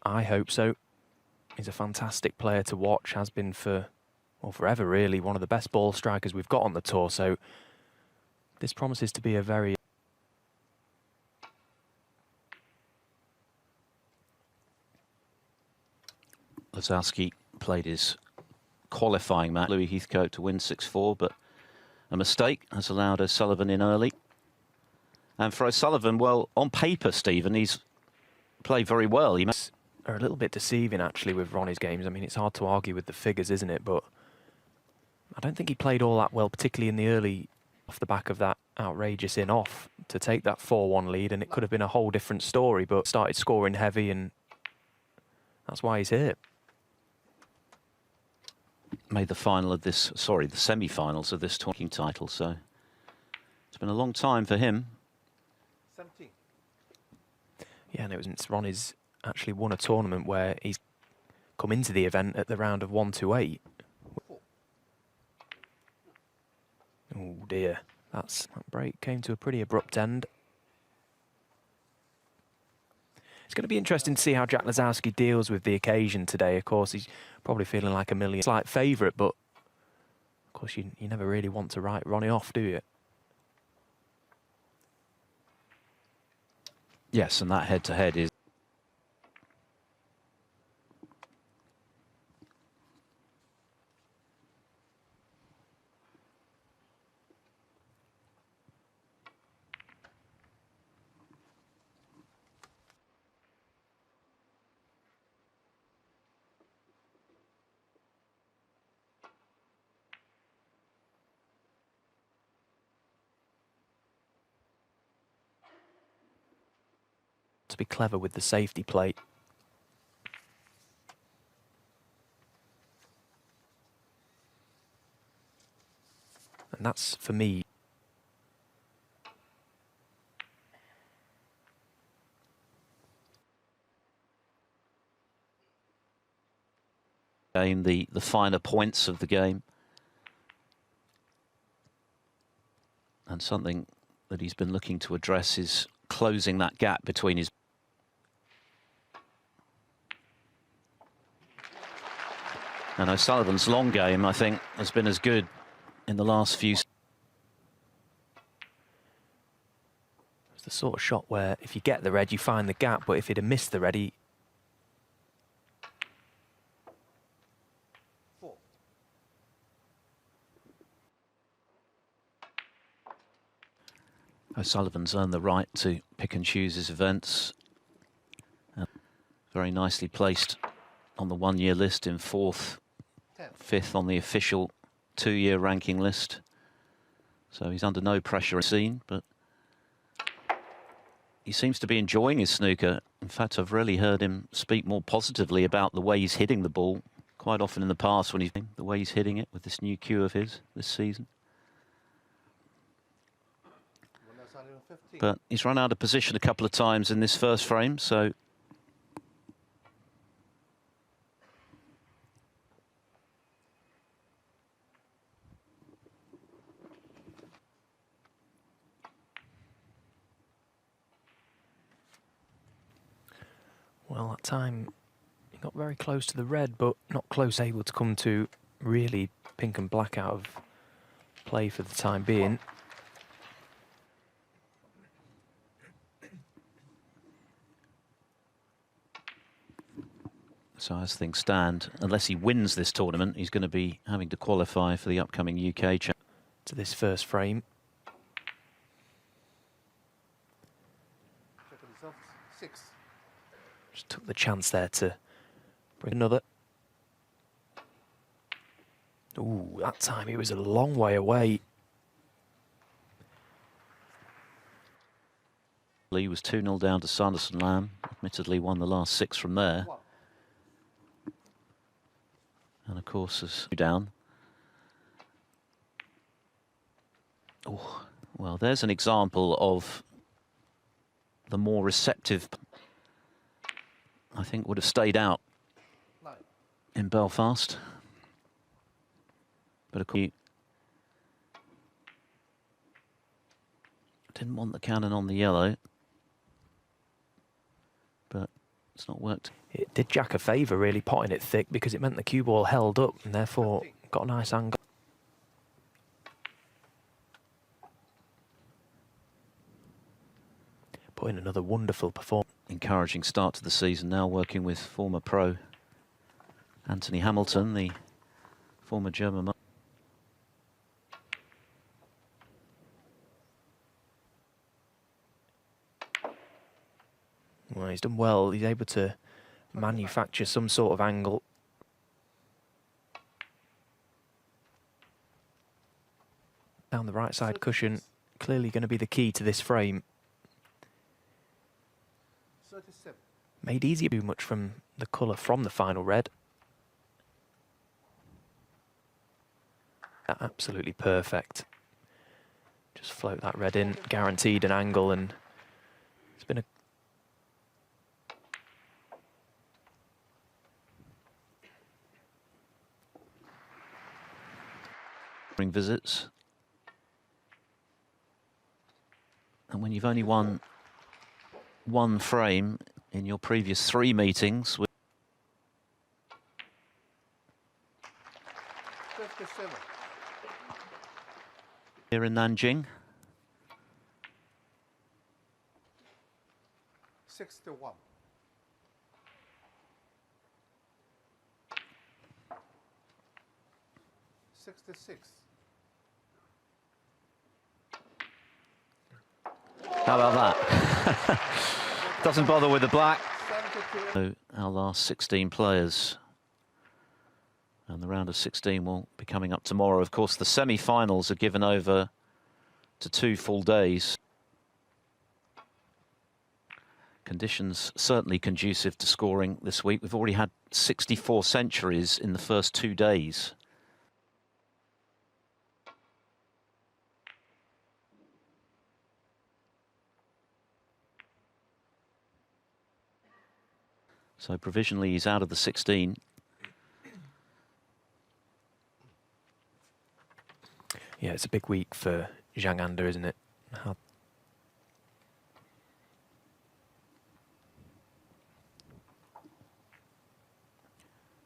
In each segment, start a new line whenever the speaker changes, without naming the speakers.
I hope so. He's a fantastic player to watch, has been for, well, forever really, one of the best ball strikers we've got on the tour, so this promises to be a very...
Lisowski played his qualifying match, Louis Heathcote, to win 6-4, but a mistake has allowed O'Sullivan in early. And for O'Sullivan, well, on paper, Stephen, he's played very well. He
are a little bit deceiving, actually, with Ronnie's games. I mean, it's hard to argue with the figures, isn't it? But I don't think he played all that well, particularly in the early, off the back of that outrageous in-off, to take that 4-1 lead, and it could have been a whole different story, but started scoring heavy, and that's why he's here.
Made the final of this, sorry, the semi-finals of this talking title, so it's been a long time for him.
17.
Yeah, and it was Ronnie's actually won a tournament where he's come into the event at the round of 1-8. Oh dear, that break came to a pretty abrupt end. It's going to be interesting to see how Jack Lisowski deals with the occasion today. Of course, he's probably feeling like a million slight favourite, but of course you never really want to write Ronnie off, do you?
Yes, and that head-to-head is...
To be clever with the safety plate. And that's, for me,
the finer points of the game. And something that he's been looking to address is closing that gap between his... And O'Sullivan's long game, I think, has been as good in the last few...
it's the sort of shot where if you get the red, you find the gap, but if he'd have missed the red, he...
O'Sullivan's earned the right to pick and choose his events. Very nicely placed on the one-year list in 4th, 5th on the official 2-year ranking list. So he's under no pressure scene, but he seems to be enjoying his snooker. In fact, I've really heard him speak more positively about the way he's hitting the ball quite often in the past when the way he's hitting it with this new cue of his this season. But he's run out of position a couple of times in this first frame, so...
Well, that time he got very close to the red, but not close able to come to really pink and black out of play for the time being.
So as things stand, unless he wins this tournament, he's going to be having to qualify for the upcoming UK Championship.
To this first frame. Just took the chance there to bring another. Ooh, that time he was a long way away.
Lee was 2-0 down to Sanderson Lamb, admittedly won the last 6 from there. And of course, as down. Oh, well, there's an example of the more receptive, I think, would have stayed out in Belfast. But of course, he didn't want the cannon on the yellow. But it's not worked.
It did Jack a favour, really, potting it thick, because it meant the cue ball held up and therefore got a nice angle. Put in another wonderful performance.
Encouraging start to the season now, working with former pro Anthony Hamilton, the former German.
Well, he's done well. He's able to manufacture some sort of angle. Down the right side cushion, clearly going to be the key to this frame.
37.
Made easier too much from the colour from the final red. Absolutely perfect. Just float that red in, guaranteed an angle, and it's been a
bring visits. And when you've only won one frame in your previous 3 meetings with
57.
here in Nanjing,
61. 66.
how about that? Doesn't bother with the black.
72.
So our last 16 players. And the round of 16 will be coming up tomorrow. Of course, the semi-finals are given over to 2 full days. Conditions certainly conducive to scoring this week. We've already had 64 centuries in the first 2 days. So provisionally he's out of the 16.
yeah, it's a big week for Zhang Anda, isn't it?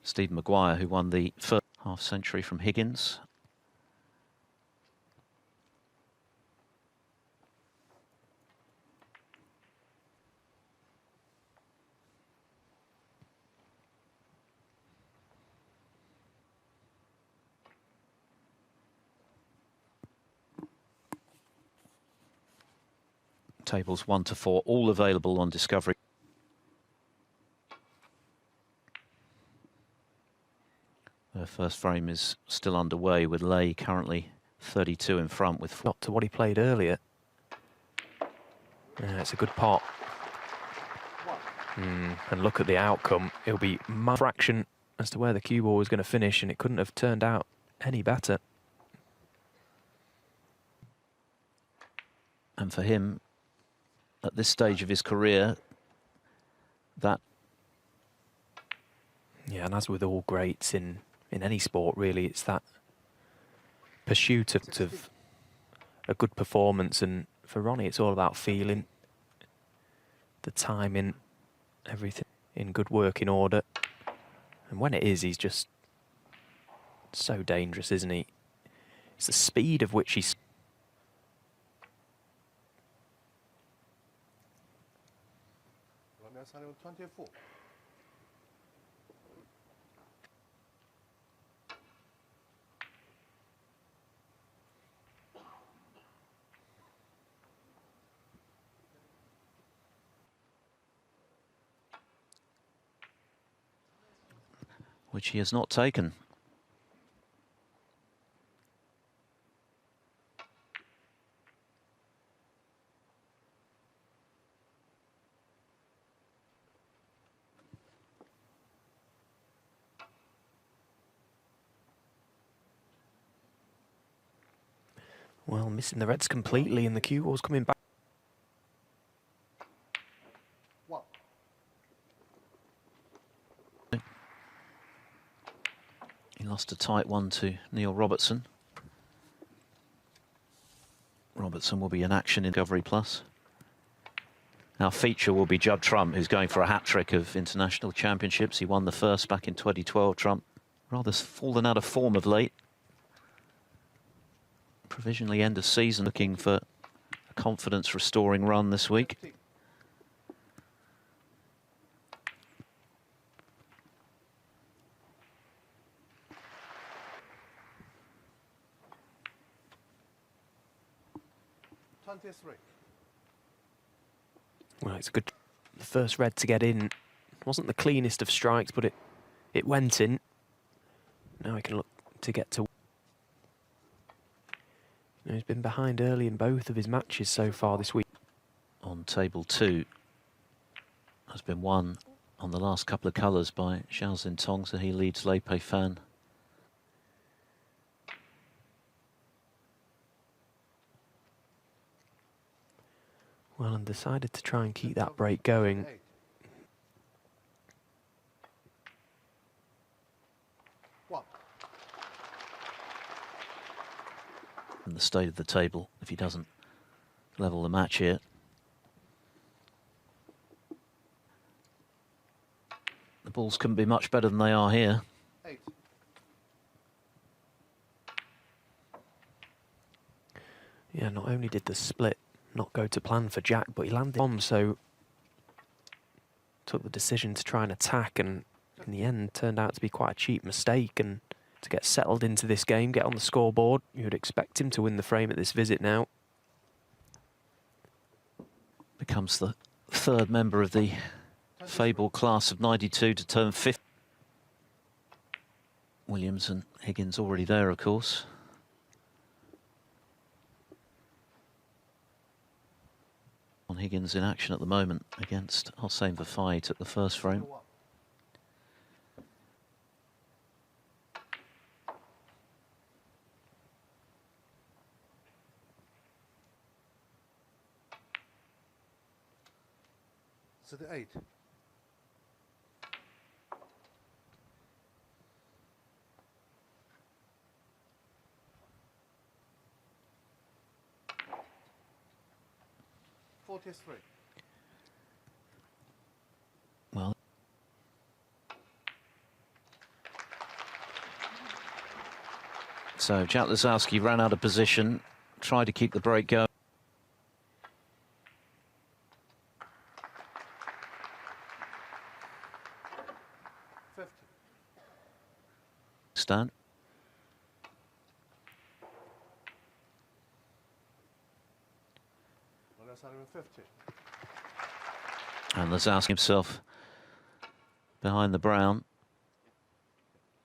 Steve Maguire, who won the first half century from Higgins. Tables 1 to 4, all available on Discovery. The first frame is still underway with Lay currently 32 in front with 4.
Not to what he played earlier. Yeah, it's a good pot. And look at the outcome. It'll be a fraction as to where the cue ball was going to finish, and it couldn't have turned out any better.
And for him, at this stage of his career, that...
Yeah, and as with all greats in any sport, really, it's that pursuit of a good performance. And for Ronnie, it's all about feeling, the timing, everything in good working order. And when it is, he's just so dangerous, isn't he? It's the speed of which he's...
Ronnie O'Sullivan 24.
which he has not taken.
Well, missing the reds completely, and the cue ball's coming back.
What?
He lost a tight one to Neil Robertson. Robertson will be in action in Discovery Plus. Our feature will be Judd Trump, who's going for a hat-trick of international championships. He won the first back in 2012. Trump rather fallen out of form of late. Provisionally end of season, looking for a confidence-restoring run this week.
50.
Well, it's a good the first red to get in. It wasn't the cleanest of strikes, but it went in. Now he can look to get to. He's been behind early in both of his matches so far this week.
On table 2 has been won on the last couple of colours by Xiaozin Tong, so he leads Lei Pei Fan.
Well, and decided to try and keep that break going.
And the state of the table, if he doesn't level the match here. The balls couldn't be much better than they are here.
8.
Yeah, not only did the split not go to plan for Jack, but he landed on, so took the decision to try and attack, and in the end turned out to be quite a cheap mistake. And to get settled into this game, get on the scoreboard, you would expect him to win the frame at this visit now.
Becomes the third member of the fabled class of 92 to turn 50. Williams and Higgins already there, of course. On Higgins in action at the moment against Hossein Vafai, took the first frame.
So the 8.
Well, so Jack Lisowski ran out of position, tried to keep the break going.
50.
Stand.
Well, that's 150.
And Lisowski himself behind the brown.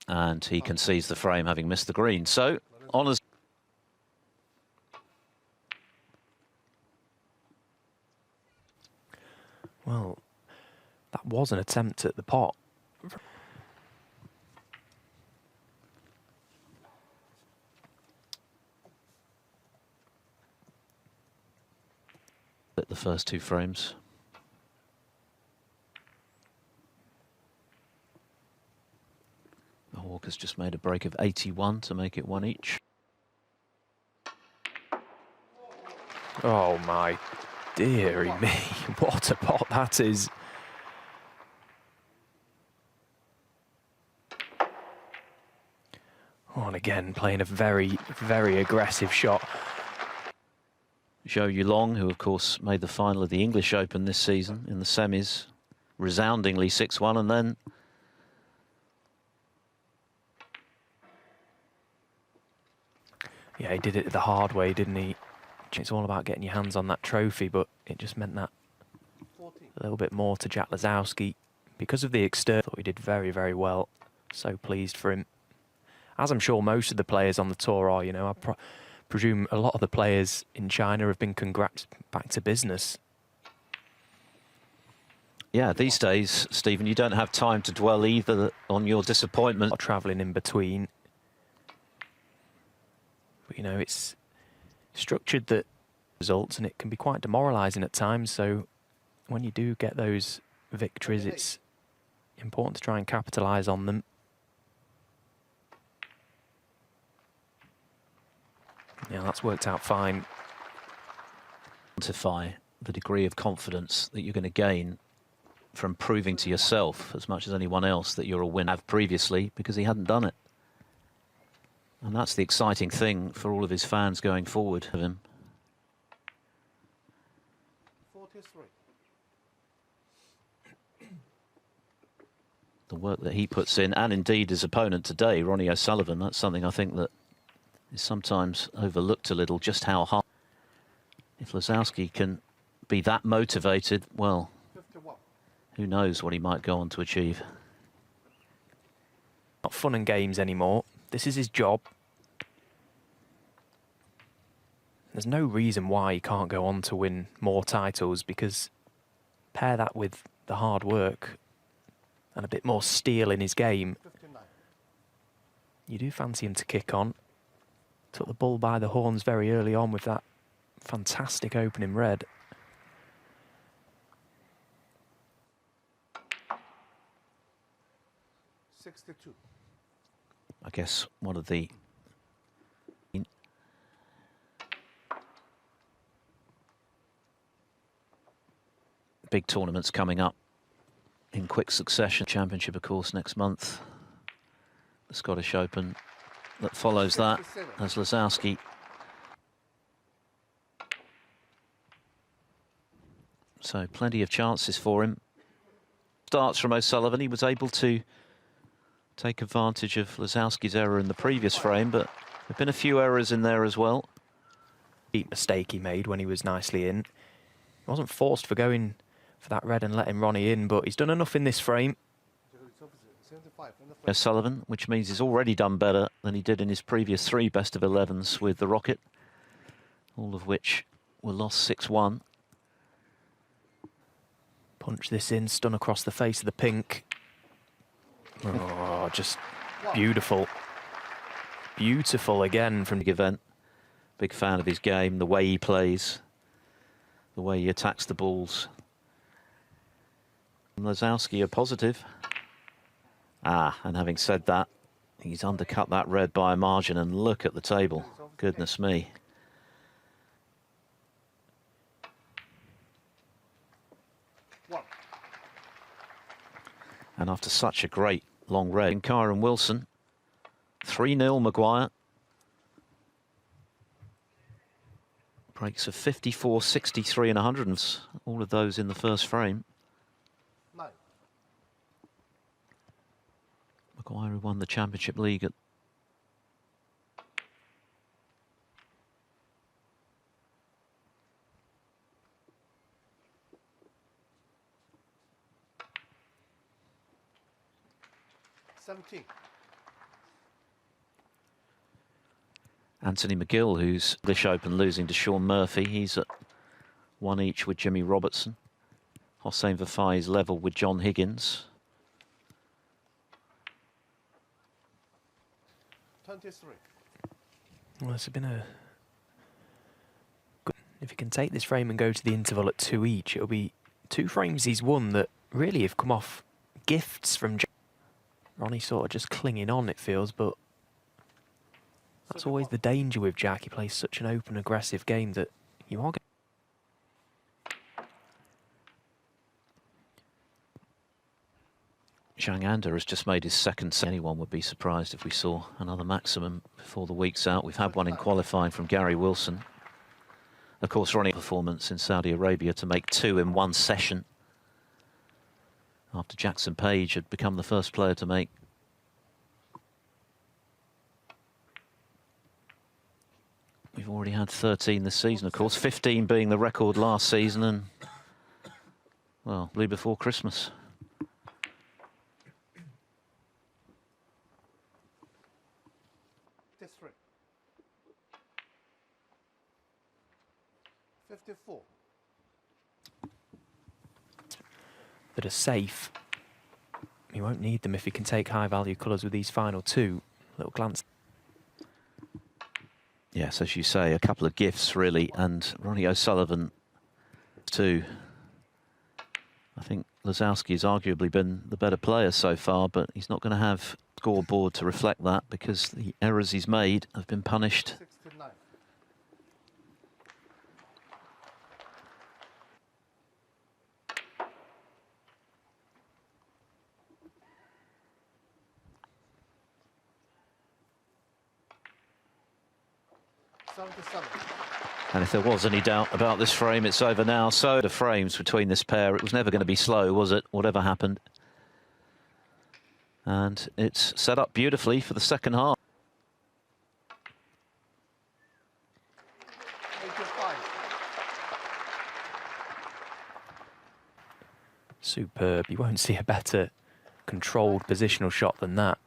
And he concedes the frame, having missed the green. So, honours.
Well, that was an attempt at the pot.
At the first two frames. The Hawk has just made a break of 81 to make it one each.
Oh my dearie me, what a pot that is. Oh, and again, playing a very, very aggressive shot.
Zhou Yulong, who of course made the final of the English Open this season in the semis, resoundingly 6-1, and then
yeah, he did it the hard way, didn't he? It's all about getting your hands on that trophy, but it just meant that
14.
a little bit more to Jack Lisowski. Because of the external, I thought he did very, very well. So pleased for him. As I'm sure most of the players on the tour are, you know, I presume a lot of the players in China have been congrats back to business.
yeah, these days, Stephen, you don't have time to dwell either on your disappointment.
Or travelling in between. But, you know, it's structured that results, and it can be quite demoralising at times. So when you do get those victories, it's important to try and capitalise on them. Yeah, that's worked out fine.
Quantify the degree of confidence that you're going to gain from proving to yourself as much as anyone else that you're a winner previously, because he hadn't done it. And that's the exciting thing for all of his fans going forward of him.
43.
The work that he puts in, and indeed his opponent today, Ronnie O'Sullivan, that's something I think that is sometimes overlooked a little, just how hard. If Lisowski can be that motivated, well,
51.
who knows what he might go on to achieve.
Not fun and games anymore. This is his job. There's no reason why he can't go on to win more titles, because pair that with the hard work and a bit more steel in his game,
59.
you do fancy him to kick on. Took the bull by the horns very early on with that fantastic opening red.
$62.
I guess one of the big tournaments coming up in quick succession. Championship, of course, next month. The Scottish Open that follows that, as Lisowski so plenty of chances for him. Starts from O'Sullivan. He was able to take advantage of Lisowski's error in the previous frame, but there have been a few errors in there as well.
Deep mistake he made when he was nicely in. He wasn't forced for going for that red and letting Ronnie in, but he's done enough in this frame.
It's opposite. 75 in the front.
O'Sullivan, which means he's already done better than he did in his previous 3 best of 11s with the Rocket, all of which were lost 6-1.
Punch this in, stun across the face of the pink. Oh, just beautiful. Beautiful again from
Big event. Big fan of his game, the way he plays, the way he attacks the balls. Lisowski a positive. And having said that, he's undercut that red by a margin, and look at the table. Goodness me. And after such a great long red, in Kyron Wilson, 3-0 Maguire. Breaks of 54, 63 and 100, all of those in the first frame.
9.
Maguire who won the Championship League at
$17.
Anthony McGill, who's English Open losing to Sean Murphy. He's at 1 each with Jimmy Robertson. Hossein Vafai is level with John Higgins.
23.
Well, it's been a good. If he can take this frame and go to the interval at 2 each, it'll be 2 frames he's won that really have come off gifts from Jack. Ronnie sort of just clinging on, it feels, but that's always the danger with Jack. He plays such an open, aggressive game that you are.
Zhang Anda has just made his second. Anyone would be surprised if we saw another maximum before the week's out. We've had one in qualifying from Gary Wilson. Of course, Ronnie performance in Saudi Arabia to make 2 in 1 session, after Jackson Page had become the first player to make. We've already had 13 this season, of course, 15 being the record last season, and, well, blew before Christmas.
This 3. 54.
That are safe. He won't need them if he can take high value colours with these final 2. Little glance.
Yes, as you say, a couple of gifts really, and Ronnie O'Sullivan too. I think Lisowski has arguably been the better player so far, but he's not going to have scoreboard to reflect that because the errors he's made have been punished.
69. 77.
And if there was any doubt about this frame, it's over now. So the frames between this pair, it was never going to be slow, was it? Whatever happened. And it's set up beautifully for the second half.
85.
Superb. You won't see a better controlled positional shot than that.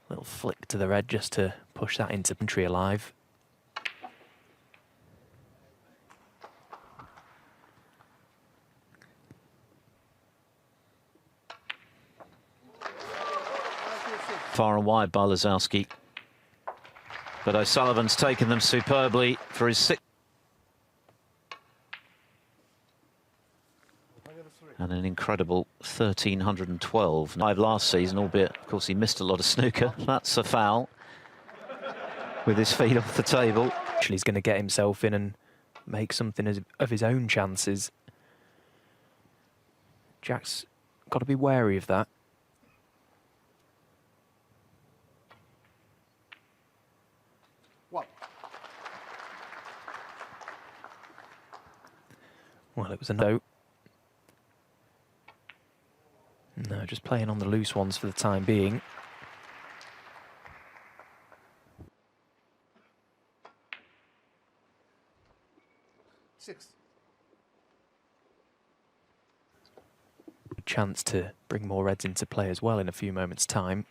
Little flick to the red just to push that into entry alive.
Far and wide by Lisowski. But O'Sullivan's taken them superbly for his sixth. And an incredible 1,312. 5 last season, albeit, of course, he missed a lot of snooker. That's a foul with his feet off the table.
Actually, he's going to get himself in and make something of his own chances. Jack's got to be wary of that. Well, it was a no. No, just playing on the loose ones for the time being.
Six.
Chance to bring more reds into play as well in a few moments' time.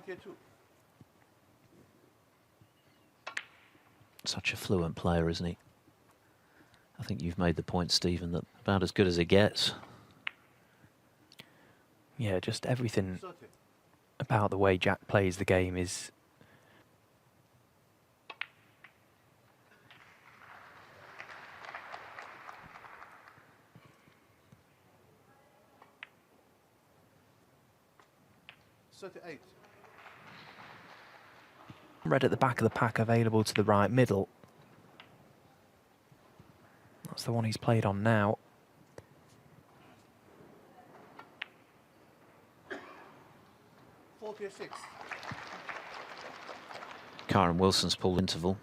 Yeah.
Such a fluent player, isn't he? I think you've made the point, Stephen, that about as good as it gets.
Yeah, just everything about the way Jack plays the game is... Red at the back of the pack available to the right middle. That's the one he's played on now.
Karen Wilson's pulled interval.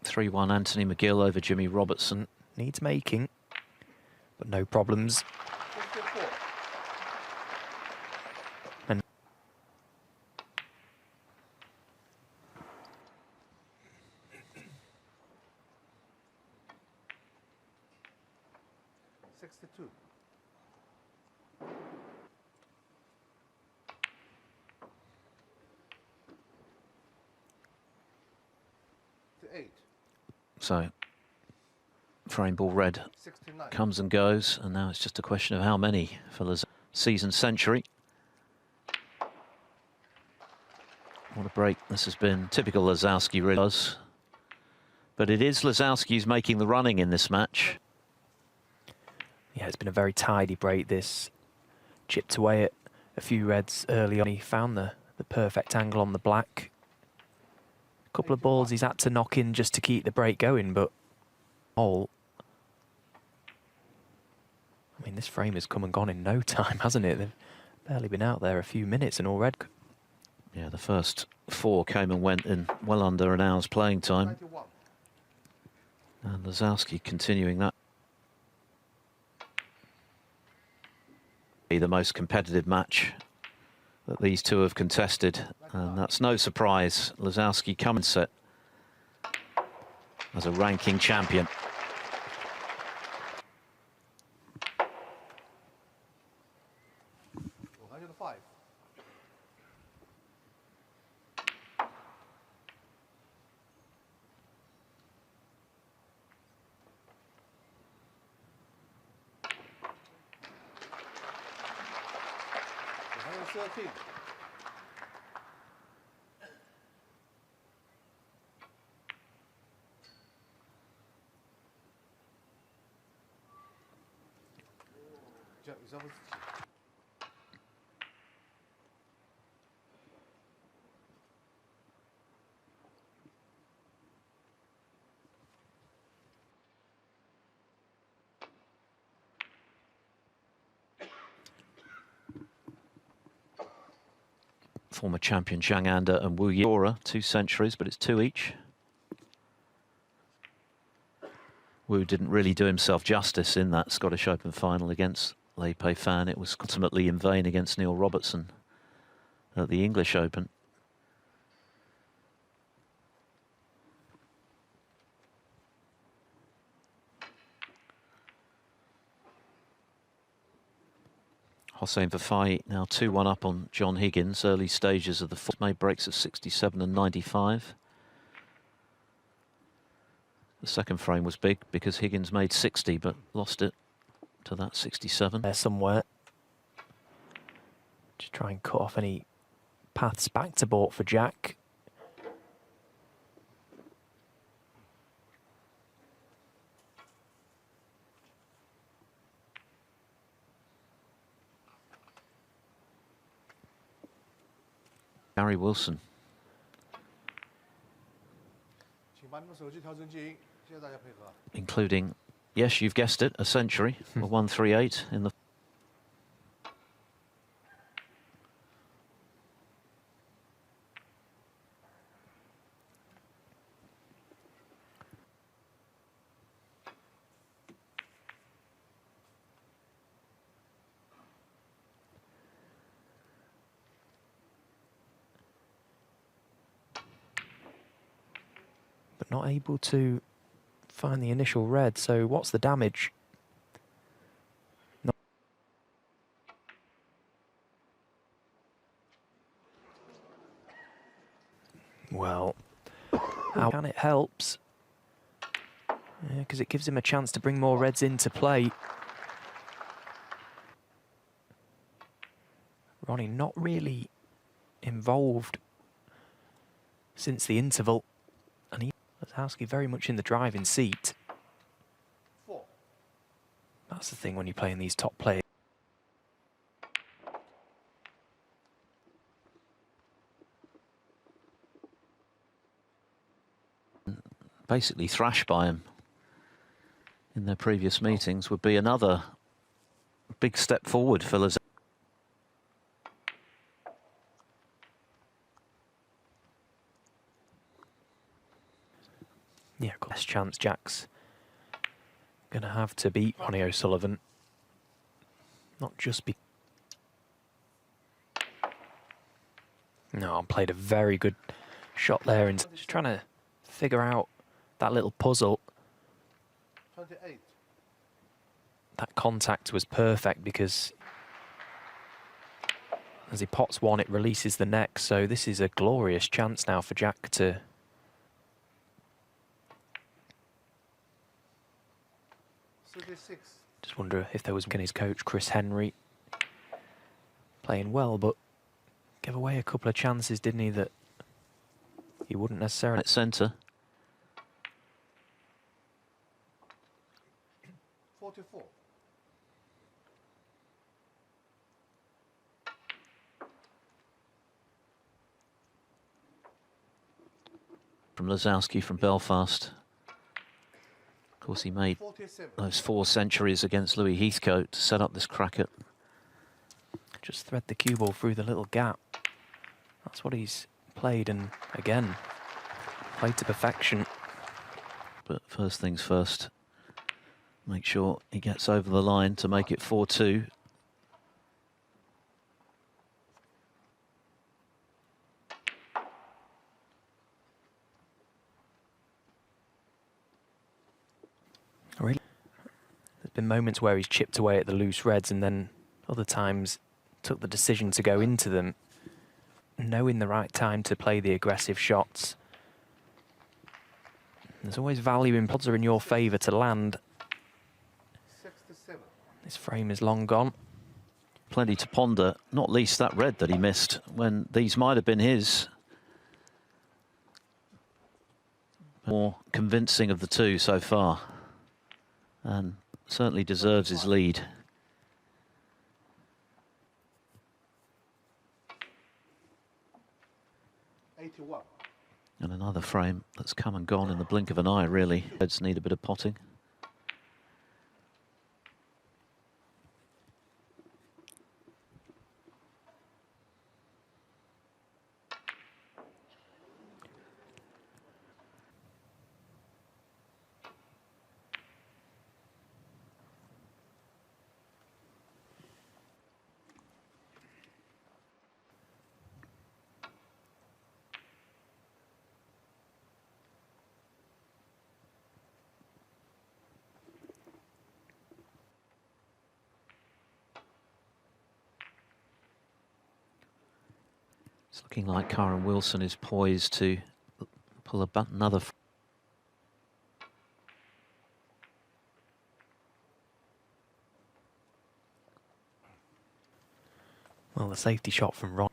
(3-1) Anthony McGill over Jimmy Robertson.
Needs making, but no problems. And
62. To 8.
So, frame ball red
69.
comes and goes, and now it's just a question of how many for the season century. What a break this has been. Typical Lisowski really does. But it is Lisowski who's making the running in this match.
yeah, it's been a very tidy break, this. Chipped away at a few reds early on. He found the perfect angle on the black. A couple of balls he's had to knock in just to keep the break going, but all. I mean, this frame has come and gone in no time, hasn't it? They've barely been out there a few minutes and all red.
Yeah, the first 4 came and went in well under an hour's playing time.
91.
And Lisowski continuing that. Be the most competitive match that these two have contested, and that's no surprise. Lisowski coming set as a ranking champion.
Jack Lisowski.
Former champion Zhang Anda and Wu Yora, 2 centuries, but it's 2 each. Wu didn't really do himself justice in that Scottish Open final against Lei Pei Fan. It was ultimately in vain against Neil Robertson at the English Open. Hossein Vafai now 2-1 up on John Higgins. Early stages of the fourth, made breaks of 67 and 95. The second frame was big because Higgins made 60 but lost it to that 67.
There somewhere. Just try and cut off any paths back to baulk for Jack.
Gary Wilson.
请把你们手机调成静音，谢谢大家配合。
Including, yes, you've guessed it, a century, a 138 in the.
But not able to find the initial red. So what's the damage? Well, how can it helps? Because it gives him a chance to bring more reds into play. Ronnie not really involved since the interval. And Lisowski very much in the driving seat.
4.
That's the thing when you're playing these top players.
Basically thrashed by him in their previous meetings would be another big step forward for Lisowski.
Yeah, best chance Jack's gonna have to beat Ronnie O'Sullivan. Not just be. No, played a very good shot there and just trying to figure out that little puzzle.
28.
That contact was perfect because as he pots one, it releases the next. So this is a glorious chance now for Jack to. Just wonder if there was his coach, Chris Henry, playing well, but gave away a couple of chances, didn't he, that he wouldn't necessarily.
At centre.
44.
From Lisowski from Belfast. Of course, he made
47.
those 4 centuries against Louis Heathcote to set up this cracket.
Just thread the cue ball through the little gap. That's what he's played, and again, played to perfection.
But first things first, make sure he gets over the line to make it 4-2.
Really? There's been moments where he's chipped away at the loose reds and then other times took the decision to go into them, knowing the right time to play the aggressive shots. There's always value in odds are in your favour to land.
67.
This frame is long gone.
Plenty to ponder, not least that red that he missed when these might have been his. More convincing of the two so far, and certainly deserves his lead.
81.
And another frame that's come and gone in the blink of an eye, really. Reds need a bit of potting. It's looking like Karen Wilson is poised to pull another.
Well, the safety shot from Ron.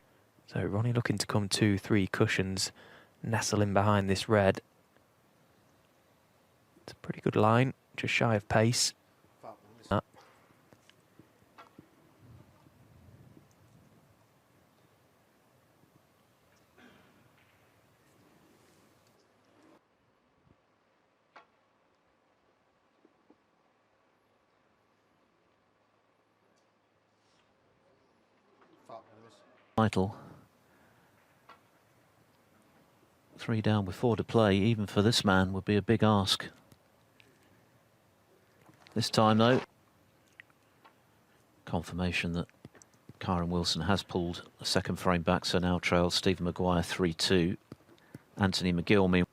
So Ronnie looking to come 2-3 cushions, nestle in behind this red. It's a pretty good line, just shy of pace.
Title. 3 down with 4 to play, even for this man, would be a big ask. This time, though, confirmation that Karen Wilson has pulled a second frame back, so now trails Stephen Maguire 3-2. Anthony McGill,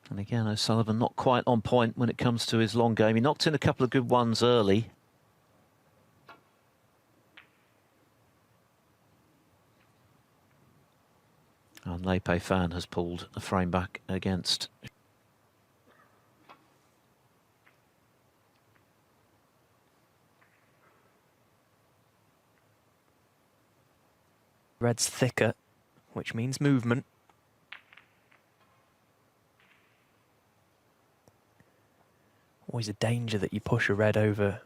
and again, O'Sullivan not quite on point when it comes to his long game. He knocked in a couple of good ones early. And Lepe Fan has pulled a frame back against.
Red's thicker, which means movement. Always a danger that you push a red over.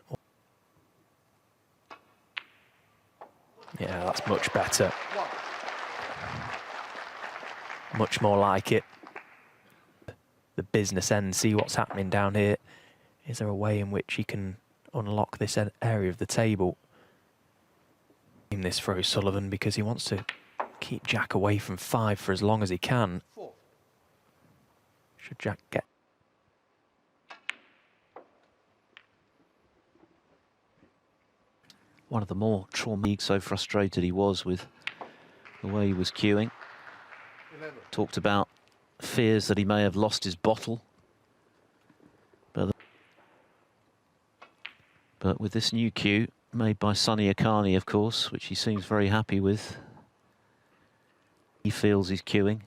Yeah, that's much better. Much more like it. The business end, see what's happening down here. Is there a way in which he can unlock this area of the table? In this for O'Sullivan, because he wants to keep Jack away from 5 for as long as he can. Should Jack get...
One of the more traumatic, so frustrated he was with the way he was queuing. Talked about fears that he may have lost his bottle. But with this new cue, made by Sonny Akani, of course, which he seems very happy with, he feels he's queuing.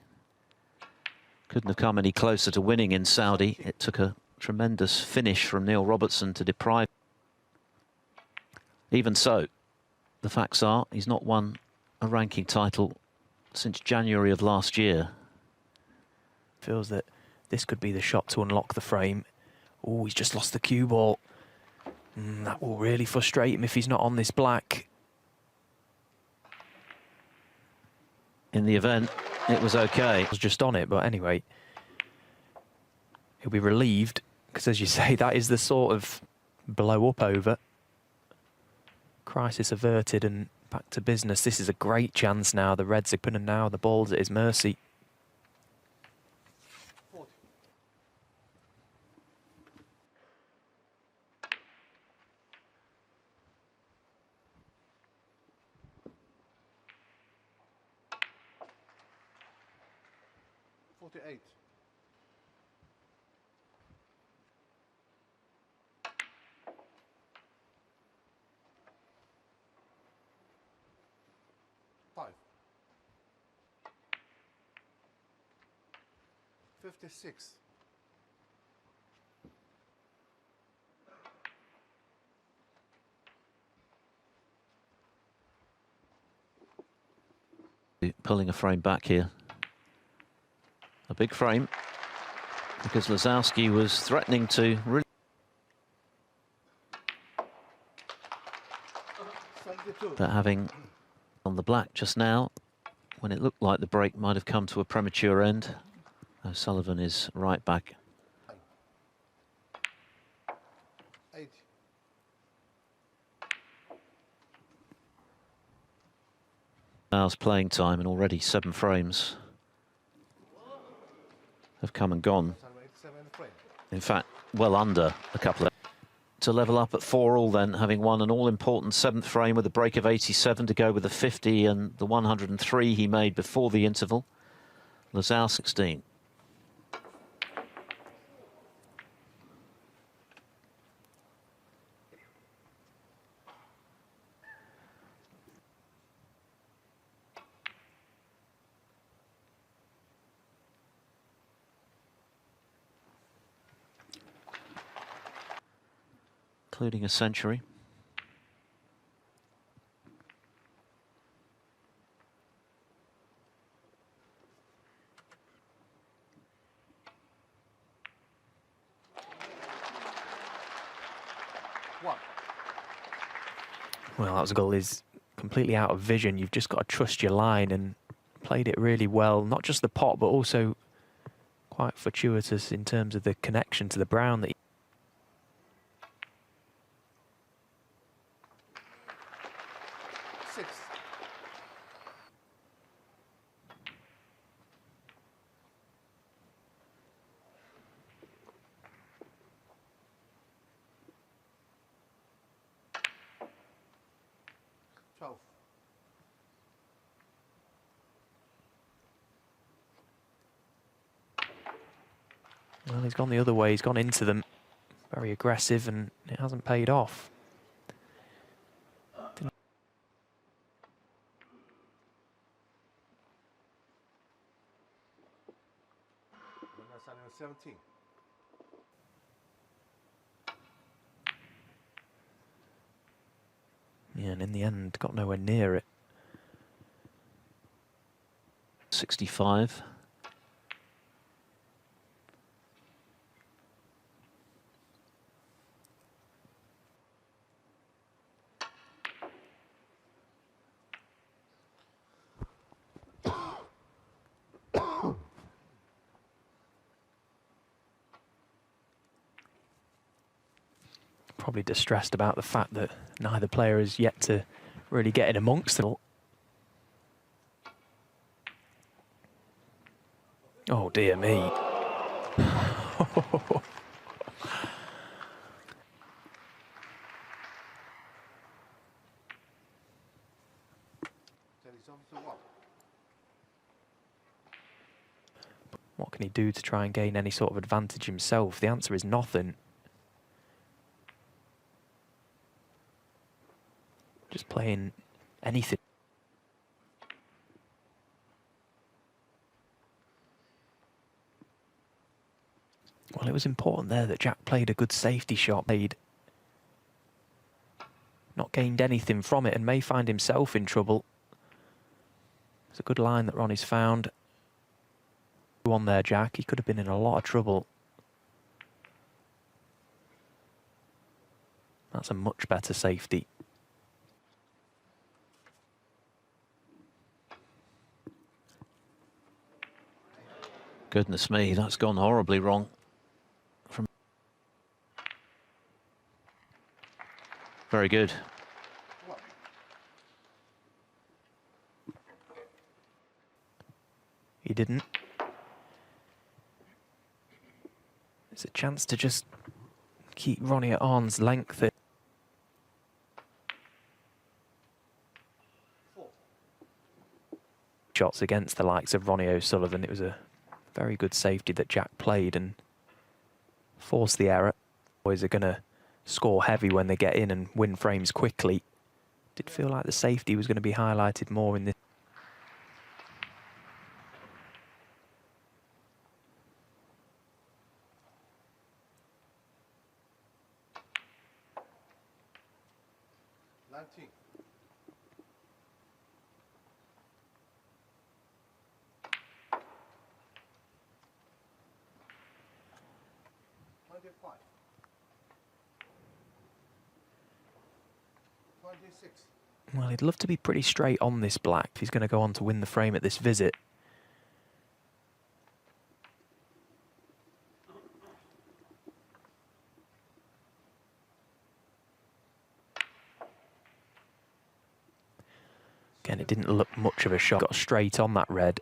Couldn't have come any closer to winning in Saudi. It took a tremendous finish from Neil Robertson to deprive. Even so, the facts are he's not won a ranking title since January of last year.
Feels that this could be the shot to unlock the frame. Oh, he's just lost the cue ball. That will really frustrate him if he's not on this black.
In the event, it was okay.
I was just on it, but anyway. He'll be relieved, because as you say, that is the sort of blow up over. Crisis averted and back to business. This is a great chance now. The Reds are open and now the ball's at his mercy.
48. Five. 56.
Pulling a frame back here. A big frame, because Lisowski was threatening to really...
72.
But having on the black just now, when it looked like the break might have come to a premature end, O'Sullivan is right back.
80.
Hours playing time and already 7 frames have come and gone.
87 frame.
In fact, well under a couple of... To level up at 4-all then, having won an all-important 7th frame with a break of 87 to go with the 50 and the 103 he made before the interval. Lisowski 16. Including a century.
Well, that was a goal. Is completely out of vision. You've just got to trust your line, and played it really well. Not just the pot, but also quite fortuitous in terms of the connection to the brown. That
6.
Well, he's gone the other way. He's gone into them. Very aggressive, and it hasn't paid off.
That's 17.
Yeah, and in the end, got nowhere near it.
65.
Probably distressed about the fact that neither player has yet to really get in amongst it all. Oh dear me. What can he do to try and gain any sort of advantage himself? The answer is nothing. Just playing anything. Well, it was important there that Jack played a good safety shot. Played, not gained anything from it, and may find himself in trouble. It's a good line that Ronnie's found. On there, Jack. He could have been in a lot of trouble. That's a much better safety.
Goodness me, that's gone horribly wrong. Very good.
He didn't. It's a chance to just keep Ronnie at arm's length. Shots against the likes of Ronnie O'Sullivan. It was a very good safety that Jack played and forced the error. Boys are going to score heavy when they get in and win frames quickly. Did feel like the safety was going to be highlighted more in this. Well, he'd love to be pretty straight on this black if he's going to go on to win the frame at this visit. Again, it didn't look much of a shot. Got straight on that red.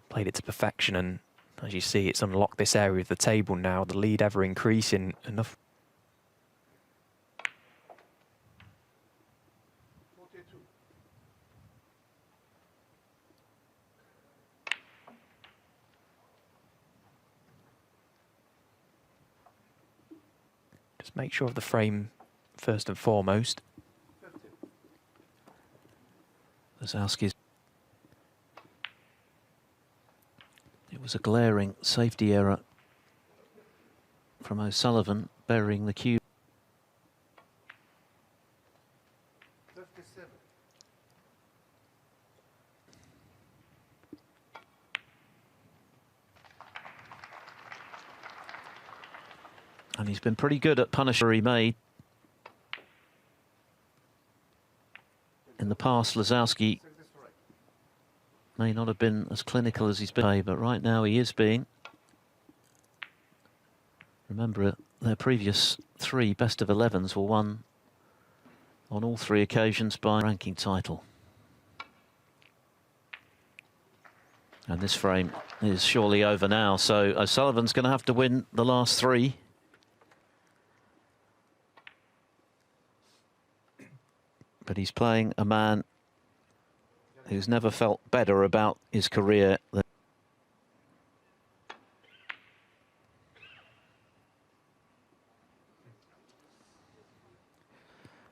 Played it to perfection, and as you see, it's unlocked this area of the table now. The lead ever increasing enough.
42.
Just make sure of the frame first and foremost.
50.
Lisowski's. It was a glaring safety error from O'Sullivan, burying the cue.
57.
And he's been pretty good at punisher he made. In the past, Lisowski
63.
may not have been as clinical as he's been, but right now he is being. Remember, their previous 3 best of 11s were won on all 3 occasions by a ranking title. And this frame is surely over now, so O'Sullivan's going to have to win the last 3. But he's playing a man who's never felt better about his career than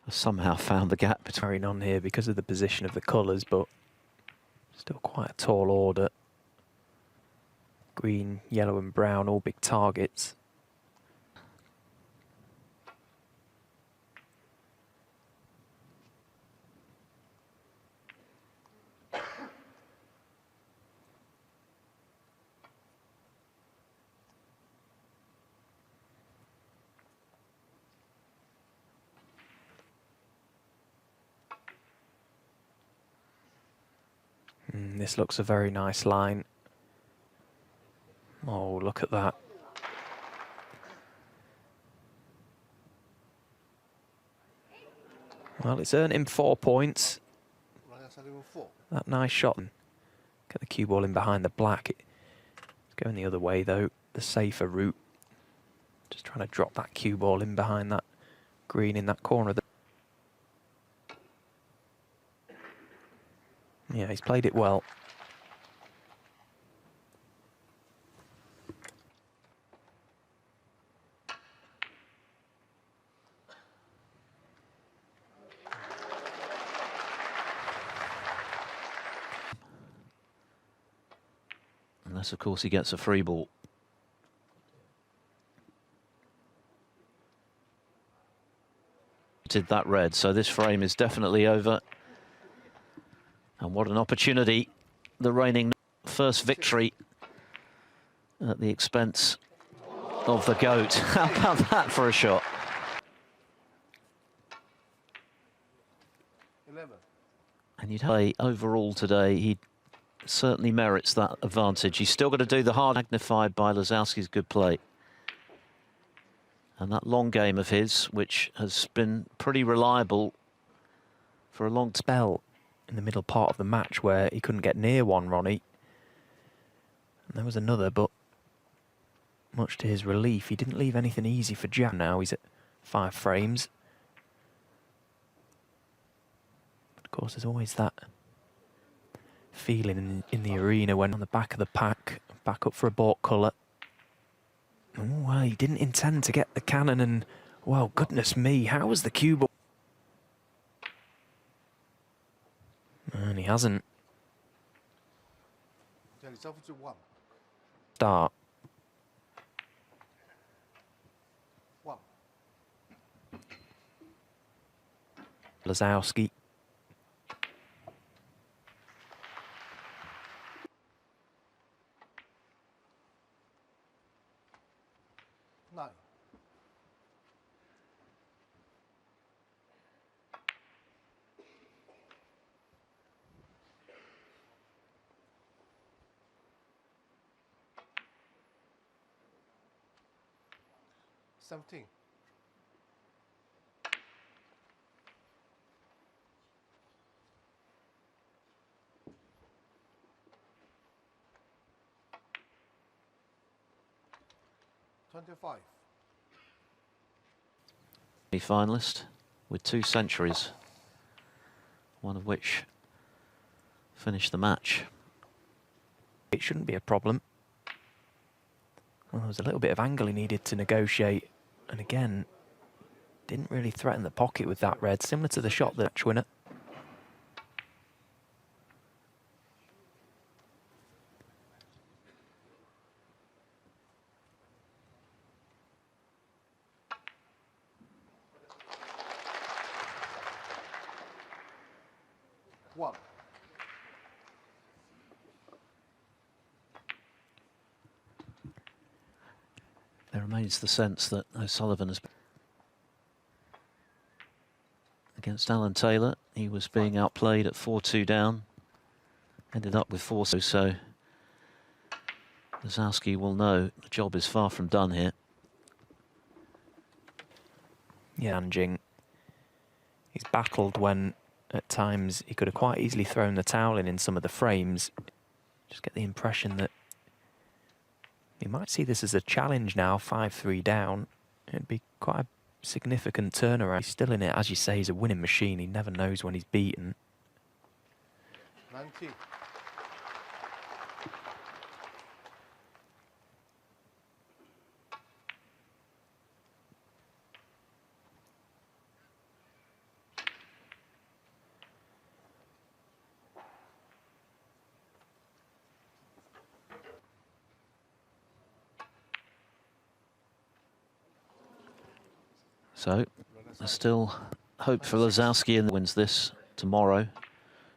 somehow found the gap between.
Carrying on here because of the position of the colours, but still quite a tall order. Green, yellow and brown, all big targets. This looks a very nice line. Oh, look at that. Well, it's earned him 4 points.
Ronnie O'Sullivan 4.
That nice shot. Get the cue ball in behind the black. It's going the other way, though. The safer route. Just trying to drop that cue ball in behind that green in that corner. Yeah, he's played it well.
Unless, of course, he gets a free ball. Did that red, so this frame is definitely over. And what an opportunity. The reigning first victory at the expense of the GOAT. How about that for a shot?
11.
And you'd say overall today, he certainly merits that advantage. He's still got to do the hard, magnified by Lisowski's good play. And that long game of his, which has been pretty reliable for a long
spell in the middle part of the match where he couldn't get near one, Ronnie. And there was another, but much to his relief, he didn't leave anything easy for Jack. Now he's at 5 frames. But of course, there's always that feeling in the arena when on the back of the pack, back up for a baulk colour. Oh, well, he didn't intend to get the cannon, and, well, goodness me, how was the cue ball? And he hasn't.
Jack Lisowski 1.
Start.
1.
Lisowski.
Nine. 17. $25.
Finalist with 2 centuries, one of which finished the match.
It shouldn't be a problem. Well, there was a little bit of angle he needed to negotiate, and again, didn't really threaten the pocket with that red, similar to the shot that match winner.
One.
There remains the sense that O'Sullivan has... Against Alan Taylor, he was being outplayed at 4-2 down. Ended up with 4-2, so Lisowski will know the job is far from done here.
Yeah, Anjing. He's battled when, at times, he could have quite easily thrown the towel in some of the frames. Just get the impression that he might see this as a challenge now, 5-3 down. It'd be quite a significant turnaround. He's still in it, as you say, he's a winning machine. He never knows when he's beaten.
19.
So, there's still hope for Lisowski and wins this tomorrow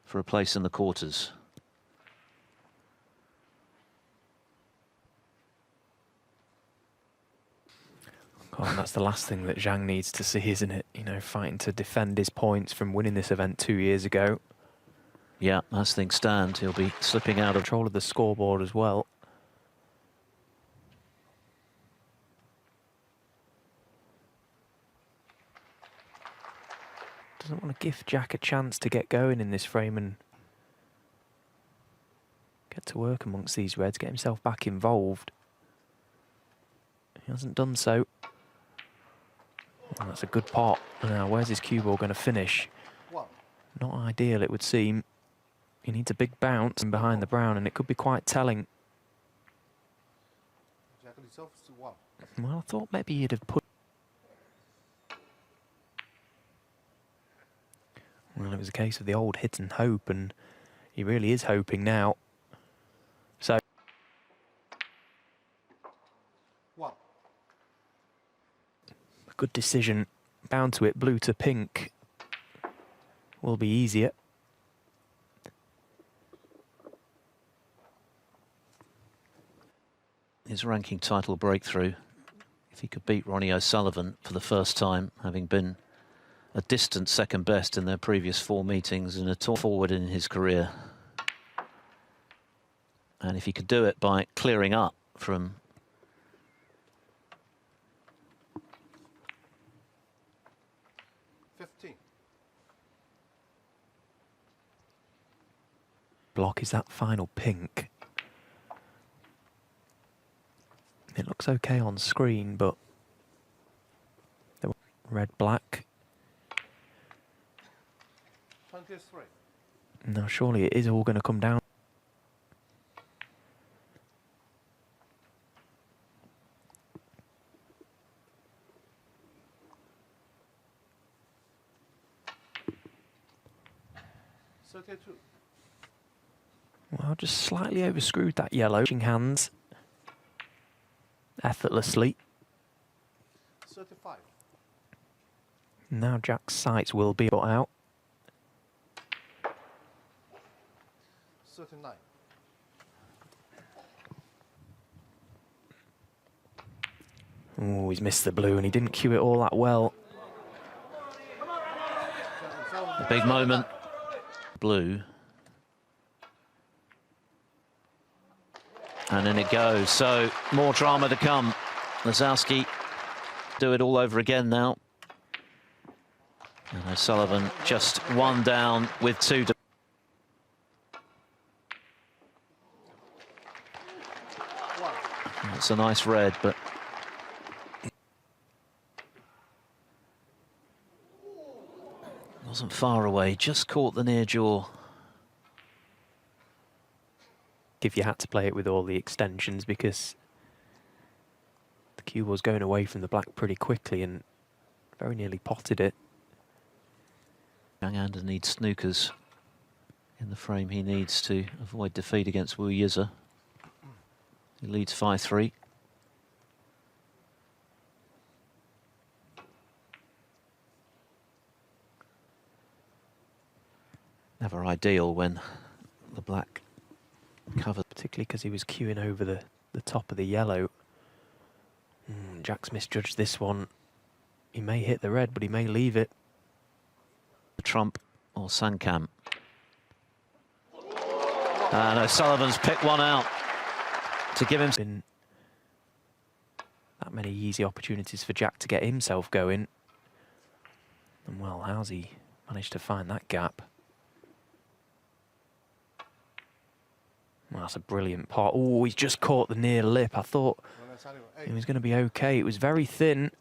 for a place in the quarters.
God, and that's the last thing that Zhang needs to see, isn't it? You know, fighting to defend his points from winning this event 2 years ago.
Yeah, as things stand, he'll be slipping out of
Control of the scoreboard as well. Doesn't want to give Jack a chance to get going in this frame and get to work amongst these reds, get himself back involved. He hasn't done so. Oh, that's a good pot. Now, where's his cue ball going to finish?
One.
Not ideal, it would seem. He needs a big bounce in behind the brown, and it could be quite telling.
Jack Lisowski 1.
Well, I thought maybe he'd have put... Well, it was a case of the old hit and hope, and he really is hoping now. So...
1.
A good decision. Bound to it, blue to pink. Will be easier.
his ranking title breakthrough. If he could beat Ronnie O'Sullivan for the first time, having been a distant second best in their previous 4 meetings and a tour forward in his career. And if he could do it by clearing up from
block is that final pink. It looks okay on screen, but the red black.
23.
Now surely it is all going to come down. Well, just slightly overscrewed that yellow. Hands effortlessly.
35.
Now Jack's sights will be put out.
39.
Oh, he's missed the blue and he didn't cue it all that well.
a big moment. Blue. And in it goes. So more drama to come. Lisowski Do it all over again now. And O'Sullivan just one down with two. It's a nice red, but wasn't far away, just caught the near jaw.
If you had to play it with all the extensions, because the cue was going away from the black pretty quickly and very nearly potted it.
Young Ander needs snookers in the frame he needs to avoid defeat against Wu Yize. He leads 5-3. Never ideal when the black covered.
Particularly because he was queuing over the top of the yellow. Jack's misjudged this one. He may hit the red, but he may leave it.
Trump or Sankam. And O'Sullivan's picked one out to give him.
Been that many easy opportunities for Jack to get himself going. And well, how's he managed to find that gap? Well, that's a brilliant pot. Oh, he's just caught the near lip. I thought he was going to be okay. It was very thin.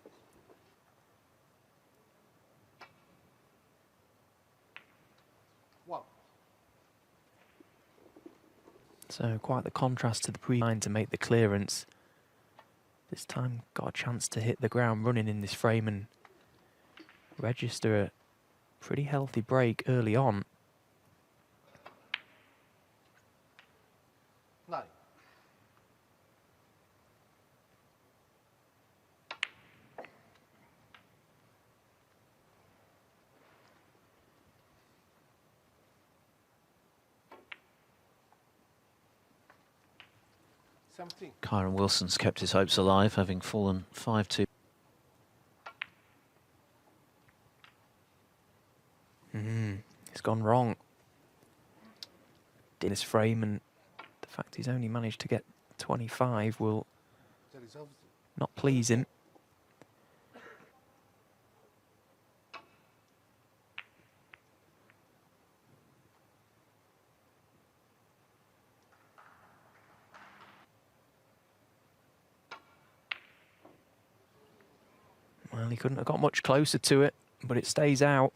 So quite the contrast to the pre-line to make the clearance. This time got a chance to hit the ground running in this frame and register a pretty healthy break early on.
Kyron Wilson's kept his hopes alive, having fallen 5-2.
It's gone wrong in this frame, and the fact he's only managed to get 25 will not please him. Well, he couldn't have got much closer to it, but it stays out.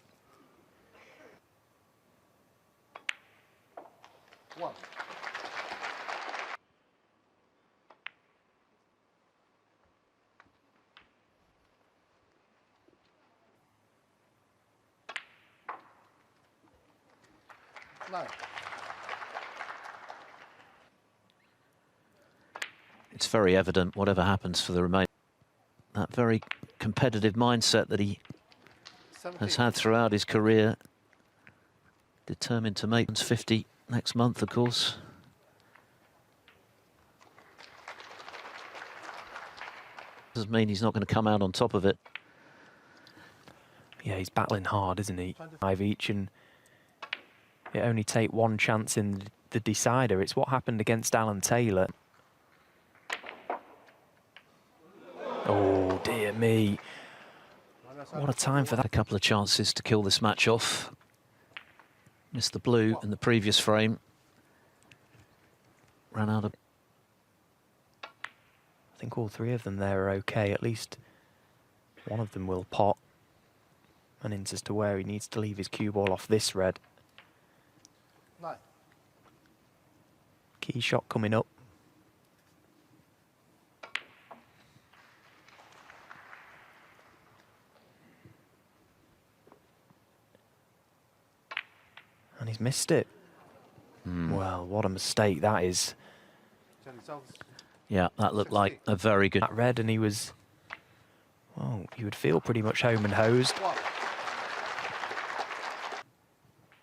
It's very evident, whatever happens for the remainder, that very competitive mindset that he has had throughout his career. Determined to make 50 next month, of course. Doesn't mean he's not going to come out on top of it.
Yeah, he's battling hard, isn't he? 5 each, and it only take one chance in the decider. It's what happened against Alan Taylor. Oh, dear me. What a time for that.
A couple of chances to kill this match off. Missed the blue in the previous frame. Ran out of...
I think all three of them there are okay. At least one of them will pot. And into as to where he needs to leave his cue ball off this red. Key shot coming up. And he's missed it. Well, what a mistake that is.
Yeah, that looked like a very good...
That red, and he was... Well, you would feel pretty much home and hosed.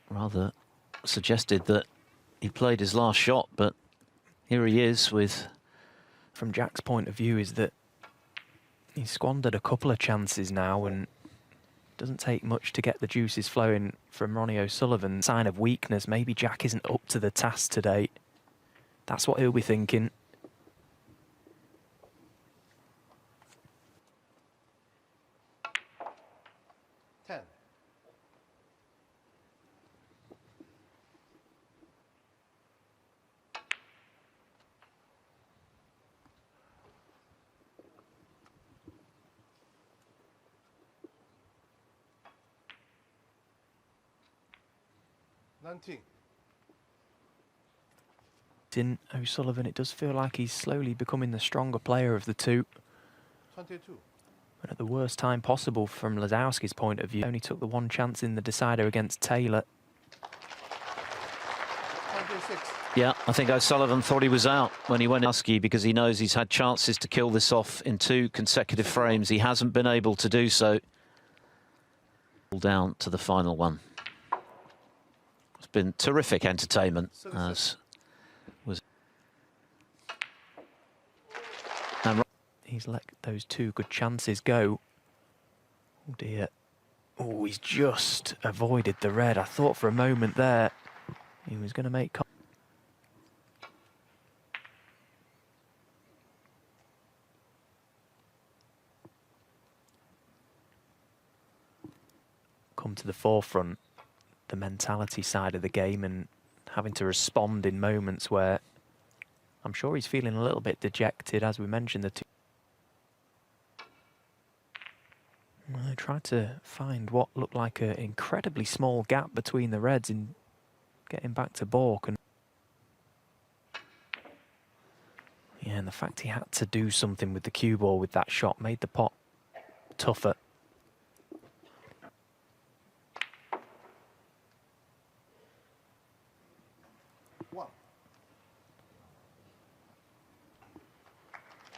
Rather suggested that he played his last shot, but here he is with...
From Jack's point of view is that he's squandered a couple of chances now, and doesn't take much to get the juices flowing from Ronnie O'Sullivan. Sign of weakness. Maybe Jack isn't up to the task today. That's what he'll be thinking.
19.
In O'Sullivan, it does feel like he's slowly becoming the stronger player of the two.
22.
And at the worst time possible from Lisowski's point of view. Only took the one chance in the decider against Taylor.
26.
Yeah, I think O'Sullivan thought he was out when he went Lisowski because he knows he's had chances to kill this off in 2 consecutive frames. He hasn't been able to do so. Down to the final one. It's been terrific entertainment, as was. And
he's let those 2 good chances go. Oh dear. Oh, he's just avoided the red. I thought for a moment there he was going to make. Come to the forefront, the mentality side of the game, and having to respond in moments where I'm sure he's feeling a little bit dejected. As we mentioned, the two. I tried to find what looked like an incredibly small gap between the reds in getting back to baulk, and yeah, and the fact he had to do something with the cue ball with that shot made the pot tougher.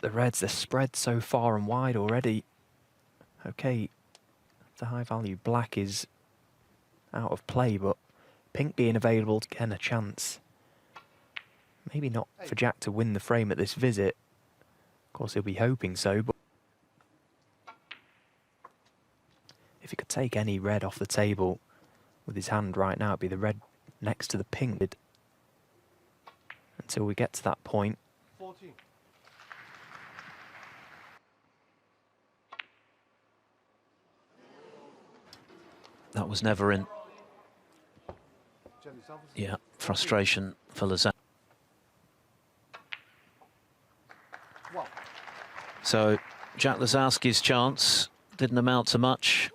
The reds, they're spread so far and wide already. Okay, the high value black is out of play, but pink being available to get a chance. Maybe not for Jack to win the frame at this visit. Of course, he'll be hoping so, but if he could take any red off the table with his hand right now, it'd be the red next to the pink. Until we get to that point.
14.
that was never in.
Jack Lisowski.
Yeah, frustration for Lisowski.
Wow.
So Jack Lisowski's chance didn't amount to much.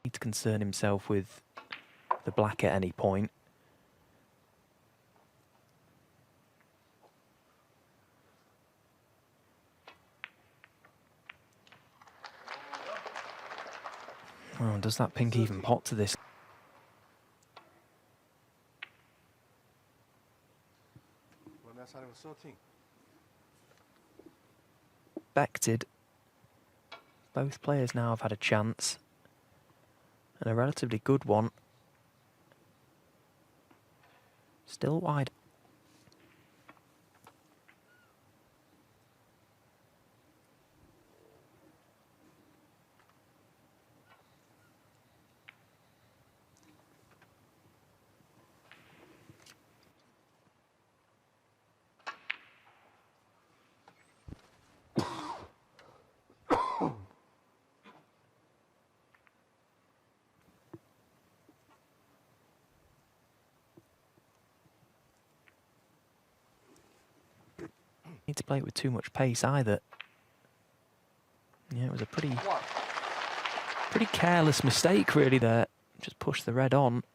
Need to concern himself with the black at any point. Oh, does that pink even pot to this? Expected. Both players now have had a chance, and a relatively good one. Still wide. Need to play it with too much pace either. Yeah, it was a pretty careless mistake really there. Just push the red on.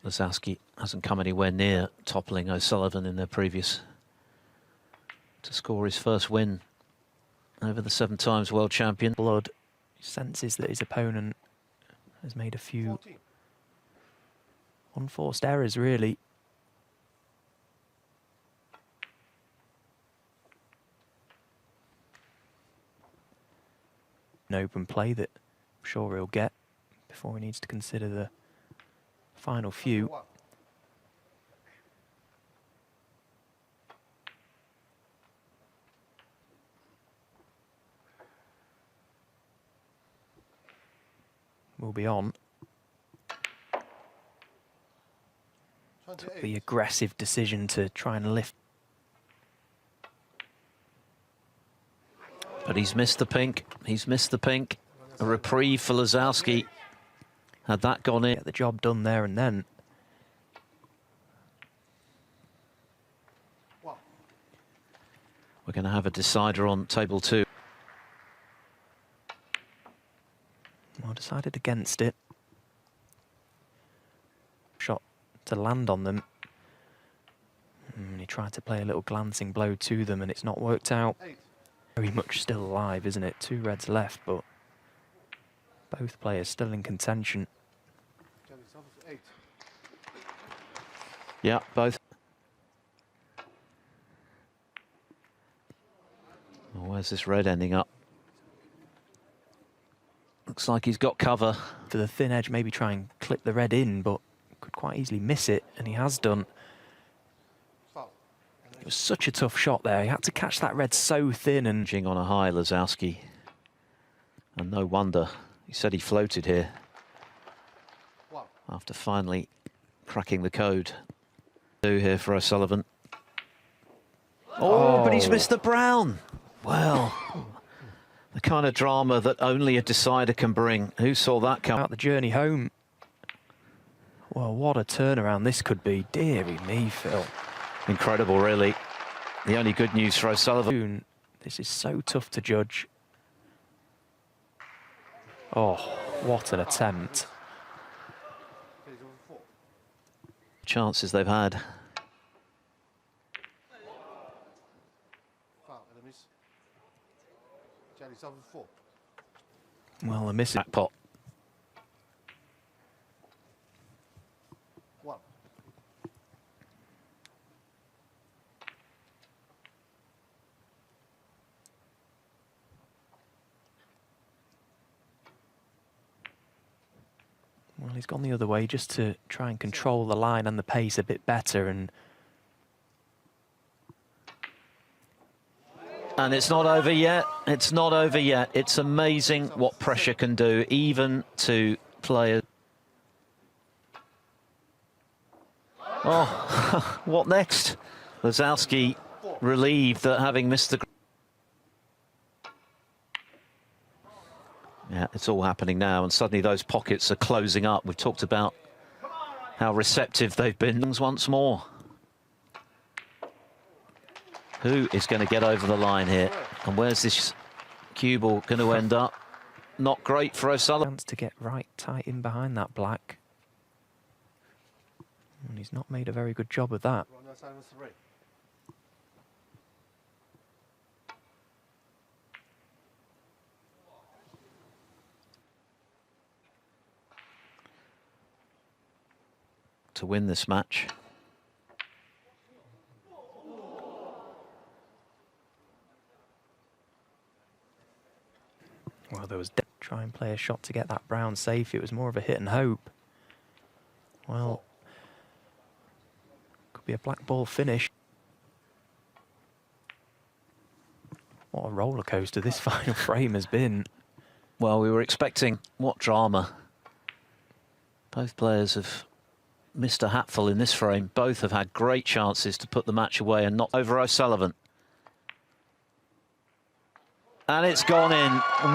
Lisowski hasn't come anywhere near toppling O'Sullivan in their previous to score his first win over the 7 times world champion.
Blood senses that his opponent has made a few
14.
unforced errors, really. An open play that I'm sure he'll get before he needs to consider the final few. Will be on. Took the aggressive decision to try and lift.
But he's missed the pink. He's missed the pink. A reprieve for Lisowski. Had that gone in.
Get the job done there and then.
We're going to have a decider on table 2.
Well, decided against it. Shot to land on them. And he tried to play a little glancing blow to them, and it's not worked out. Very much still alive, isn't it? 2 reds left, but both players still in contention.
Yeah, both. Oh, where's this red ending up? Looks like he's got cover.
To the thin edge, maybe try and clip the red in, but could quite easily miss it, and he has done. It was such a tough shot there. He had to catch that red so thin and...
On a high, Lisowski. And no wonder. He said he floated here. After finally cracking the code. Here for O'Sullivan. Oh, but he's missed the brown. Well, the kind of drama that only a decider can bring. Who saw that come?
Out the journey home. Well, what a turnaround this could be. Deary me, Phil.
Incredible, really. The only good news for O'Sullivan.
This is so tough to judge. Oh, what an attempt.
Chances they've had.
Well, a miss.
Jackpot.
Well, he's gone the other way just to try and control the line and the pace a bit better. And
it's not over yet. It's not over yet. It's amazing what pressure can do, even to players. Oh, what next? Lisowski relieved that having missed the... Yeah, it's all happening now, and suddenly those pockets are closing up. We've talked about how receptive they've been once more. Who is going to get over the line here? And where's this cue ball going to end up? Not great for O'Sullivan.
Chance to get right tight in behind that black. And he's not made a very good job of that.
To win this match.
Well, there was try and play a shot to get that brown safe. It was more of a hit and hope. Well, could be a black ball finish. What a roller coaster this final frame has been.
Well, we were expecting what drama. Both players have missed a hatful in this frame. Both have had great chances to put the match away and not over O'Sullivan. And it's gone in.